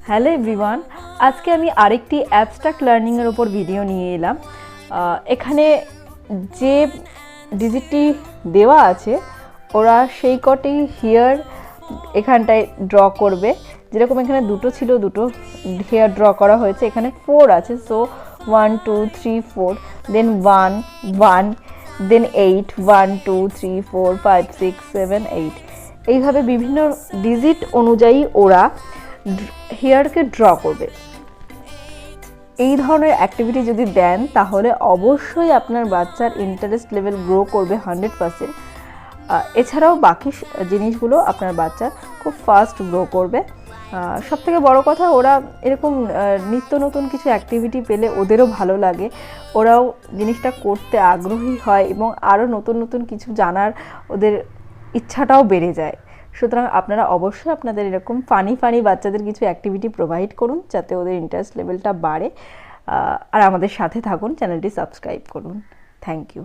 Hello everyone, আজকে আমি আরেকটি অ্যাবস্ট্রাক্ট লার্নিংয়ের ওপর ভিডিও নিয়ে এলাম। এখানে যে ডিজিটটি দেওয়া আছে ওরা সেই কটি হেয়ার এখানটায় ড্র করবে। যেরকম এখানে দুটো ছিল, দুটো হেয়ার ড্র করা হয়েছে, এখানে 4 আছে। সো 1 2 3 4, দেন 1 1, দেন 8 1 2 3 4 5 6 7 8। এইভাবে বিভিন্ন ডিজিট অনুযায়ী ওরা হেয়ারকে ড্র করবে। এই ধরনের অ্যাক্টিভিটি যদি দেন তাহলে অবশ্যই আপনার বাচ্চার ইন্টারেস্ট লেভেল গ্রো করবে 100%। এছাড়াও বাকি জিনিসগুলো আপনার বাচ্চা খুব ফাস্ট গ্রো করবে। সবথেকে বড় কথা, ওরা এরকম নিত্য নতুন কিছু অ্যাক্টিভিটি পেলে ওদেরও ভালো লাগে, ওরাও জিনিসটা করতে আগ্রহী হয় এবং আরও নতুন নতুন কিছু জানার ওদের ইচ্ছাটাও বেড়ে যায়। সুতরাং আপনারা অবশ্যই আপনাদের এরকম ফানি বাচ্চাদের কিছু অ্যাক্টিভিটি প্রোভাইড করুন যাতে ওদের ইন্টারেস্ট লেভেলটা বাড়ে। আর আমাদের সাথে থাকুন, চ্যানেলটি সাবস্ক্রাইব করুন। Thank you.